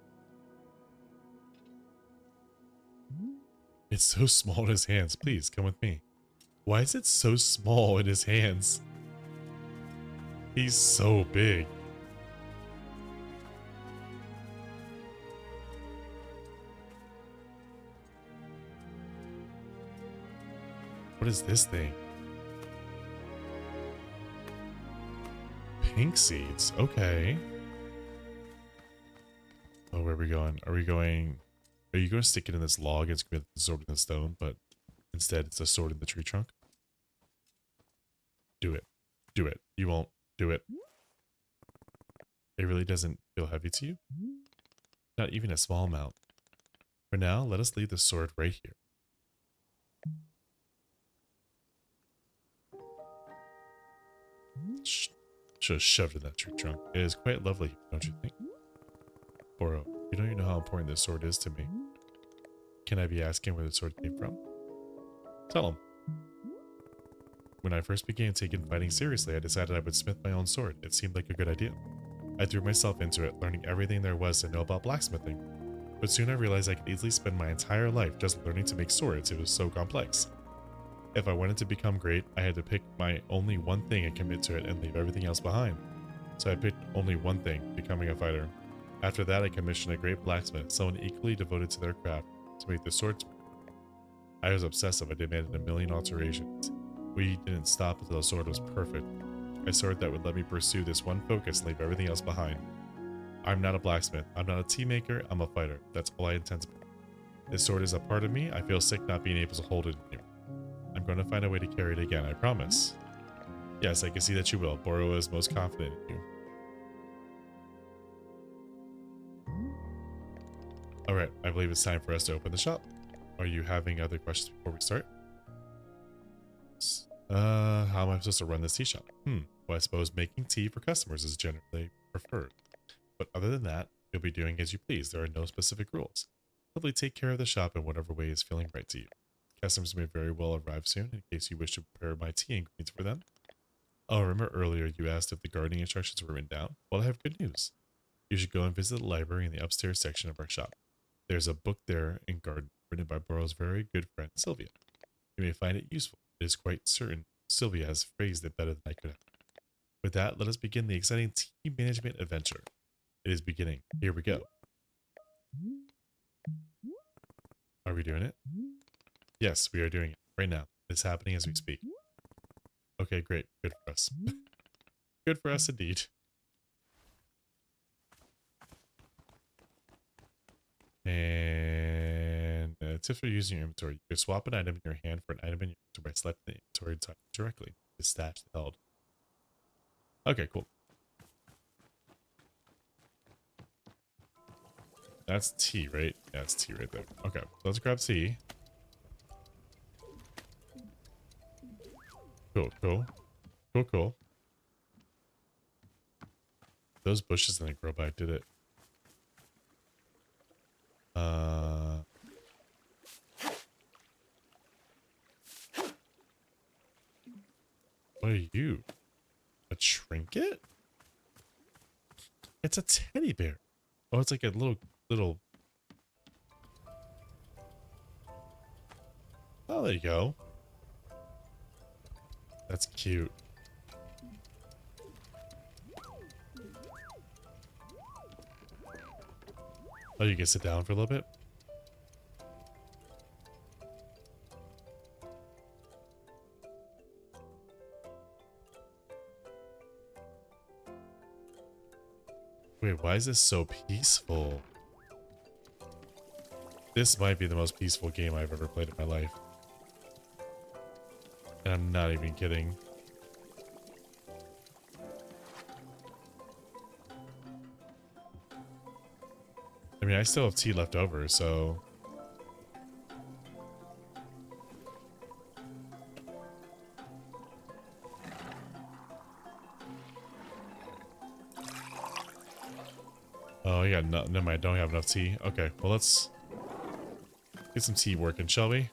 It's so small in his hands. Please, come with me. Why is it so small in his hands? He's so big. What is this thing? Pink seeds. Okay. Oh, where are we going? Are you going to stick it in this log? It's going to be the sword in the stone, but instead it's a sword in the tree trunk. Do it. Do it. You won't do it. It really doesn't feel heavy to you? Not even a small amount. For now, let us leave the sword right here. Should have shoved it in that tree trunk. It is quite lovely, don't you think? Boro, you don't even know how important this sword is to me. Can I be asking where the sword came from? Tell him. When I first began taking fighting seriously, I decided I would smith my own sword. It seemed like a good idea. I threw myself into it, learning everything there was to know about blacksmithing. But soon I realized I could easily spend my entire life just learning to make swords. It was so complex. If I wanted to become great, I had to pick my only one thing and commit to it and leave everything else behind. So I picked only one thing, becoming a fighter. After that, I commissioned a great blacksmith, someone equally devoted to their craft, to make the swordsman. I was obsessive. I demanded a million alterations. We didn't stop until the sword was perfect. A sword that would let me pursue this one focus and leave everything else behind. I'm not a blacksmith. I'm not a tea maker. I'm a fighter. That's all I intend to be. This sword is a part of me. I feel sick not being able to hold it here. I'm going to find a way to carry it again, I promise. Yes, I can see that you will. Boro is most confident in you. Alright, I believe it's time for us to open the shop. Are you having other questions before we start? How am I supposed to run this tea shop? Well, I suppose making tea for customers is generally preferred. But other than that, you'll be doing as you please. There are no specific rules. Simply take care of the shop in whatever way is feeling right to you. Customers may very well arrive soon in case you wish to prepare my tea ingredients for them. Oh, remember earlier you asked if the gardening instructions were written down? Well, I have good news. You should go and visit the library in the upstairs section of our shop. There's a book there in garden written by Boro's very good friend Sylvia. You may find it useful. It is quite certain Sylvia has phrased it better than I could have. With that, let us begin the exciting tea management adventure. It is beginning. Here we go. Are we doing it? Yes, we are doing it right now. It's happening as we speak. Okay, great. Good for us. Good for us indeed. And tips for using your inventory. You can swap an item in your hand for an item in your inventory by selecting the inventory type directly. The stash held. Okay, cool. That's tea, right? Yeah, it's tea right there. Okay, so let's grab tea. Cool, cool. Cool, cool. Those bushes didn't grow back, did it? What are you? A trinket? It's a teddy bear. Oh, it's like a little. Oh, there you go. That's cute. Oh, you can sit down for a little bit? Wait, why is this so peaceful? This might be the most peaceful game I've ever played in my life. And I'm not even kidding. I mean, I still have tea left over, so... Oh, I got no, never mind, I don't have enough tea. Okay, well let's get some tea working, shall we?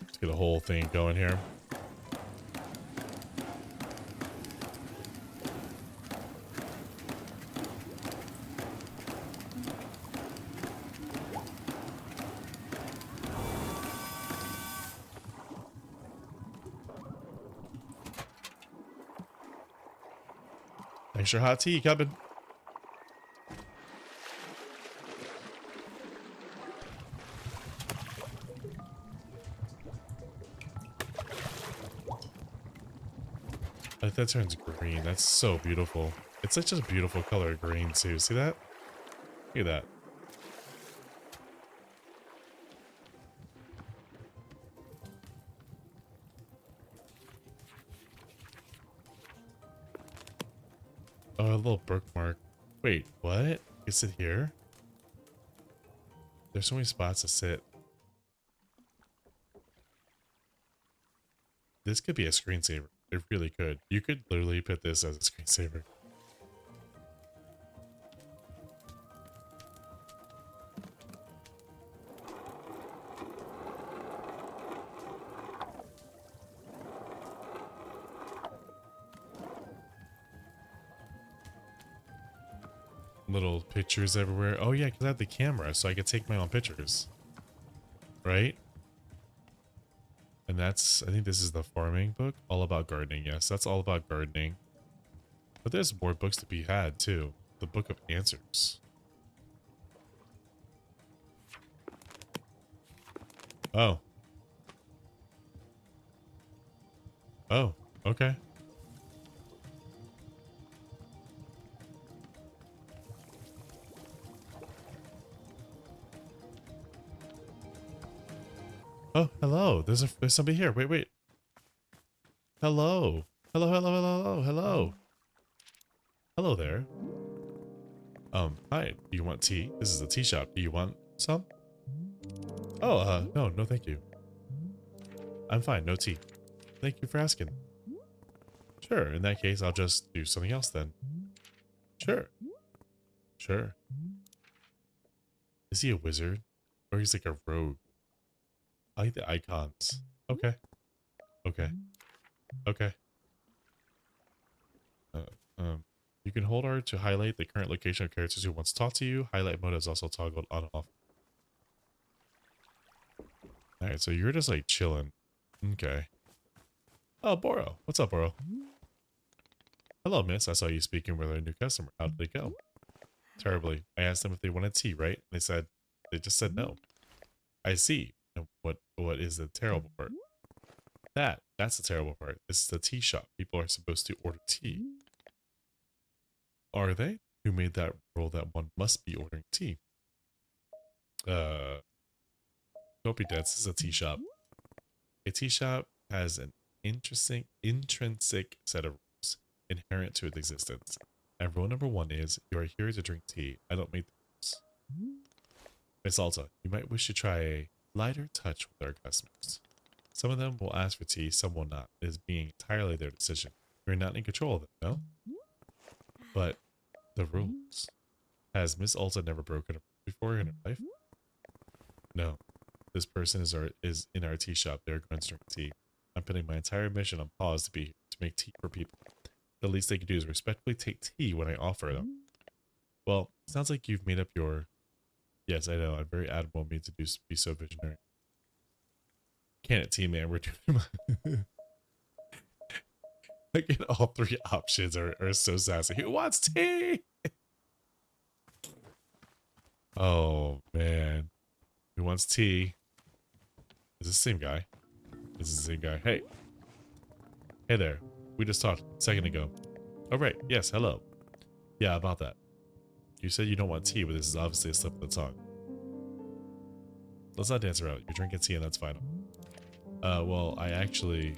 Let's get a whole thing going here. Extra hot tea coming. Like that turns green. That's so beautiful. It's such a beautiful color green too. See that? Look at that. Oh, a little bookmark. Wait, what? You sit here? There's so many spots to sit. This could be a screensaver. It really could. You could literally put this as a screensaver. Little pictures everywhere. Oh yeah, because I have the camera, so I could take my own pictures. Right? And that's, I think this is the farming book. All about gardening. Yes, that's all about gardening. But there's more books to be had too. The Book of Answers. Oh. Oh, okay. Oh, hello. There's somebody here. Wait, wait. Hello. Hello, hello, hello, hello, hello. Hello there. Hi. Do you want tea? This is a tea shop. Do you want some? Oh, no, no, thank you. I'm fine. No tea. Thank you for asking. Sure. In that case, I'll just do something else then. Sure. Sure. Is he a wizard? Or he's like a rogue? I like the icons. Okay. Okay. Okay. Uh, you can hold R to highlight the current location of characters who wants to talk to you. Highlight mode is also toggled on and off. Alright, so you're just like chilling. Okay. Oh, Boro. What's up, Boro? Hello, miss. I saw you speaking with our new customer. How did it go? Terribly. I asked them if they wanted tea, right? They just said no. I see. And what is the terrible part? That's the terrible part. This is a tea shop. People are supposed to order tea. Are they? Who made that rule that one must be ordering tea? Don't be dense. This is a tea shop. A tea shop has an interesting intrinsic set of rules inherent to its existence. And rule number one is you are here to drink tea. I don't make the rules. Miss Alta, you might wish to try a lighter touch with our customers. Some of them will ask for tea, some will not. It is being entirely their decision. You're not in control of them, no? But the rules. Has Miss Alta never broken a rule before in her life? No. This person is in our tea shop. They're going to drink tea. I'm putting my entire mission on pause to be here to make tea for people. The least they can do is respectfully take tea when I offer them. Well, sounds like you've made up your... Yes, I know. I'm very admirable of me to be so visionary. Can it, tea man? We're doing... Again, all three options are so sassy. Who wants tea? Oh, man. Who wants tea? Is this the same guy? This is the same guy. Hey. Hey there. We just talked a second ago. Oh, right. Yes, hello. Yeah, about that. You said you don't want tea, but this is obviously a slip of the tongue. Let's not dance around. You're drinking tea and that's fine. Well, I actually...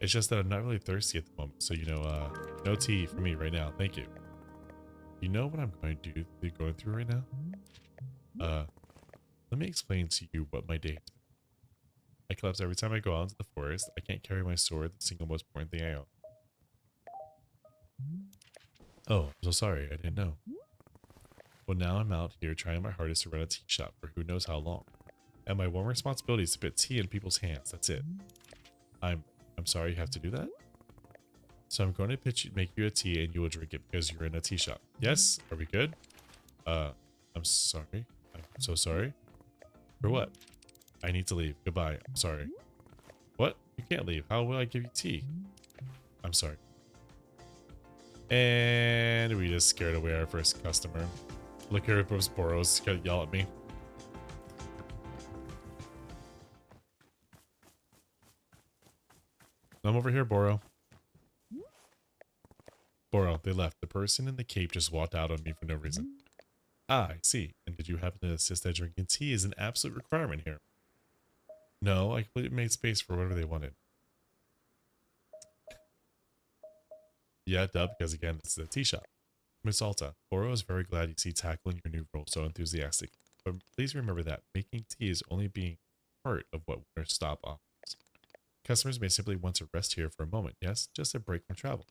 It's just that I'm not really thirsty at the moment. So, you know, no tea for me right now. Thank you. You know what I'm going to do going through right now? Let me explain to you what my day has been. I collapse every time I go out into the forest. I can't carry my sword, the single most important thing I own. Oh, I'm so sorry. I didn't know. Well, now I'm out here trying my hardest to run a tea shop for who knows how long. And my one responsibility is to put tea in people's hands. That's it. I'm sorry you have to do that. So I'm going to make you a tea and you will drink it because you're in a tea shop. Yes? Are we good? I'm sorry. I'm so sorry. For what? I need to leave. Goodbye. I'm sorry. What? You can't leave. How will I give you tea? I'm sorry. And we just scared away our first customer. Look here, Boro's gonna yell at me. I'm over here, Boro. Boro, they left. The person in the cape just walked out on me for no reason. Ah, I see. And did you happen to insist that drinking tea is an absolute requirement here? No, I completely made space for whatever they wanted. Yeah, duh, because again, it's the tea shop. Miss Alta, Boro is very glad you see tackling your new role so enthusiastic. But please remember that making tea is only being part of what Wanderstop offers. Customers may simply want to rest here for a moment, yes, just a break from travel.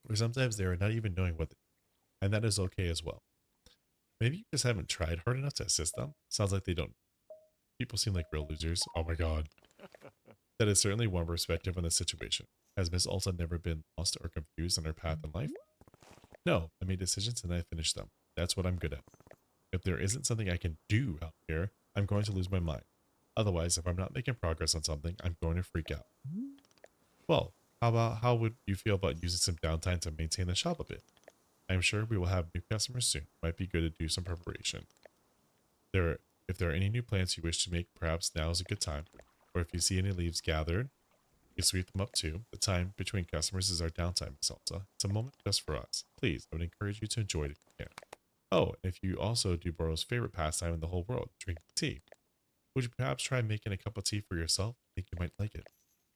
Or sometimes they are not even knowing what they do, and that is okay as well. Maybe you just haven't tried hard enough to assist them. Sounds like they don't. People seem like real losers. Oh my god. That is certainly one perspective on the situation. Has Miss Alta never been lost or confused on her path in life? No, I made decisions and I finished them. That's what I'm good at. If there isn't something I can do out here, I'm going to lose my mind. Otherwise, if I'm not making progress on something, I'm going to freak out. Well, how would you feel about using some downtime to maintain the shop a bit? I'm sure we will have new customers soon. Might be good to do some preparation. If there are any new plants you wish to make, perhaps now is a good time. Or if you see any leaves gathered, you sweep them up too. The time between customers is our downtime, Miss Alta. It's a moment just for us. Please, I would encourage you to enjoy it if you can. Oh, and if you also do Boro's favorite pastime in the whole world, drinking tea. Would you perhaps try making a cup of tea for yourself? I think you might like it.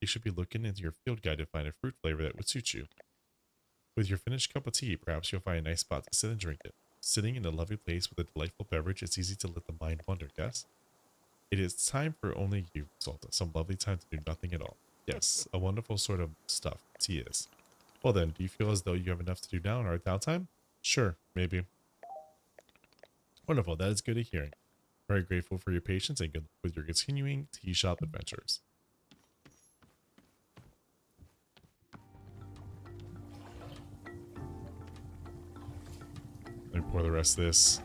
You should be looking into your field guide to find a fruit flavor that would suit you. With your finished cup of tea, perhaps you'll find a nice spot to sit and drink it. Sitting in a lovely place with a delightful beverage, it's easy to let the mind wander, yes? It is time for only you, Alta. Some lovely time to do nothing at all. Yes, a wonderful sort of stuff tea is. Well then, do you feel as though you have enough to do now in our downtime? Sure, maybe. Wonderful, that is good to hear. Very grateful for your patience and good luck with your continuing tea shop adventures. Let me pour the rest of this.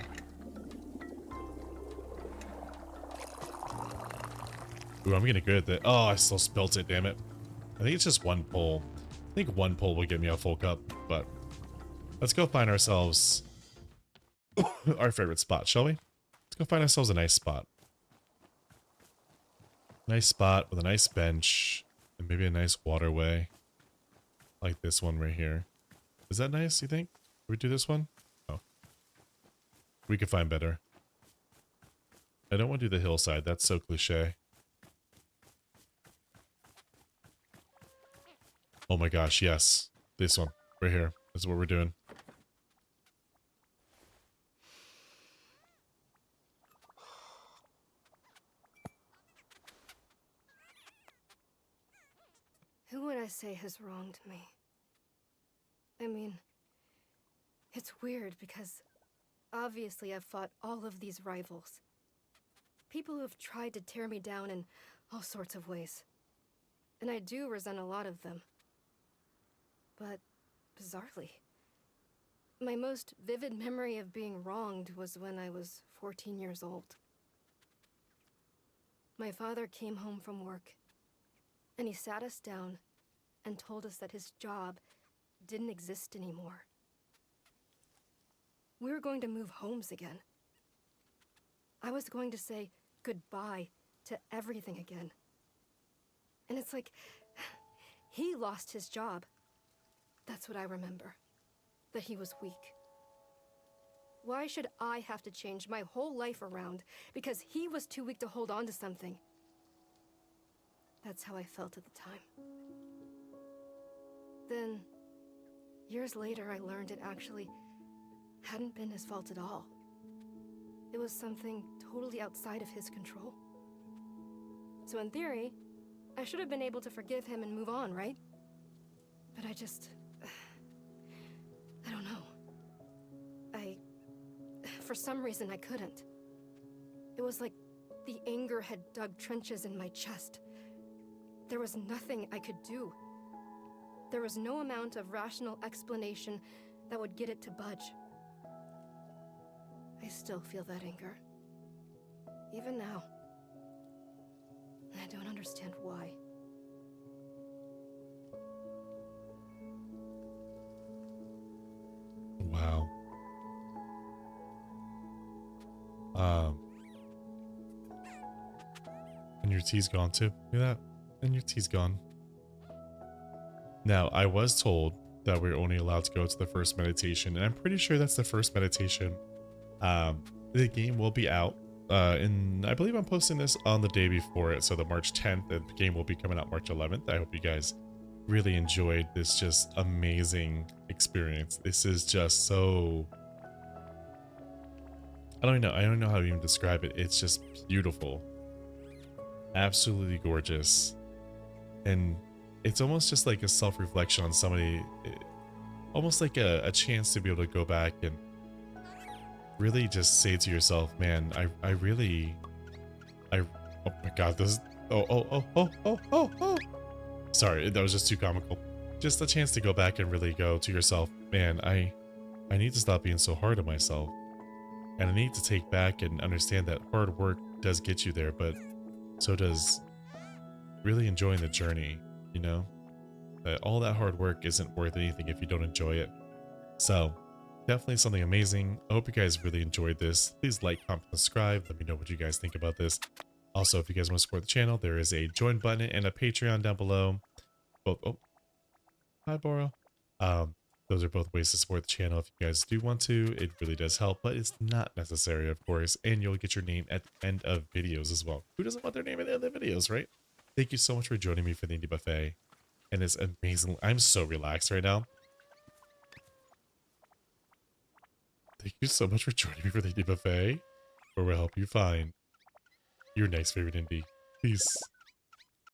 Ooh, I'm getting good at that. Oh, I still spilt it, damn it. I think it's just one pull. I think one pull will get me a full cup, but let's go find ourselves our favorite spot, shall we? Let's go find ourselves a nice spot. Nice spot with a nice bench and maybe a nice waterway like this one right here. Is that nice, you think? Should we do this one? Oh, we could find better. I don't want to do the hillside. That's so cliche. Oh my gosh, yes. This one right here. This is what we're doing. Who would I say has wronged me? I mean, it's weird because obviously I've fought all of these rivals. People who have tried to tear me down in all sorts of ways. And I do resent a lot of them. But, bizarrely, my most vivid memory of being wronged was when I was 14 years old. My father came home from work, and he sat us down and told us that his job didn't exist anymore. We were going to move homes again. I was going to say goodbye to everything again. And it's like, he lost his job. That's what I remember. That he was weak. Why should I have to change my whole life around because he was too weak to hold on to something? That's how I felt at the time. Then, years later, I learned it actually hadn't been his fault at all. It was something totally outside of his control. So in theory, I should have been able to forgive him and move on, right? But I don't know. For some reason, I couldn't. It was like the anger had dug trenches in my chest. There was nothing I could do. There was no amount of rational explanation that would get it to budge. I still feel that anger. Even now. I don't understand why. Wow. And your tea's gone too. Look at that. And your tea's gone. Now, I was told that we're only allowed to go to the first meditation, and I'm pretty sure that's the first meditation. The game will be out, and I believe I'm posting this on the day before it, so the March 10th, and the game will be coming out March 11th. I hope you guys really enjoyed this just amazing experience. This is just so... I don't know how to even describe it. It's just beautiful. Absolutely gorgeous. And it's almost just like a self-reflection on somebody, almost like a chance to be able to go back and really just say to yourself, man, oh my god, this, oh. Sorry, that was just too comical. Just a chance to go back and really go to yourself, man, I need to stop being so hard on myself. And I need to take back and understand that hard work does get you there, but so does really enjoying the journey, you know? That all that hard work isn't worth anything if you don't enjoy it. So, definitely something amazing. I hope you guys really enjoyed this. Please like, comment, subscribe. Let me know what you guys think about this. Also, if you guys want to support the channel, there is a join button and a Patreon down below. Both, oh, hi, Boro. Those are both ways to support the channel if you guys do want to. It really does help, but it's not necessary, of course. And you'll get your name at the end of videos as well. Who doesn't want their name at the end of the videos, right? Thank you so much for joining me for the Indie Buffet. And it's amazing. I'm so relaxed right now. Thank you so much for joining me for the Indie Buffet, where we'll help you find your next favorite indie. Peace.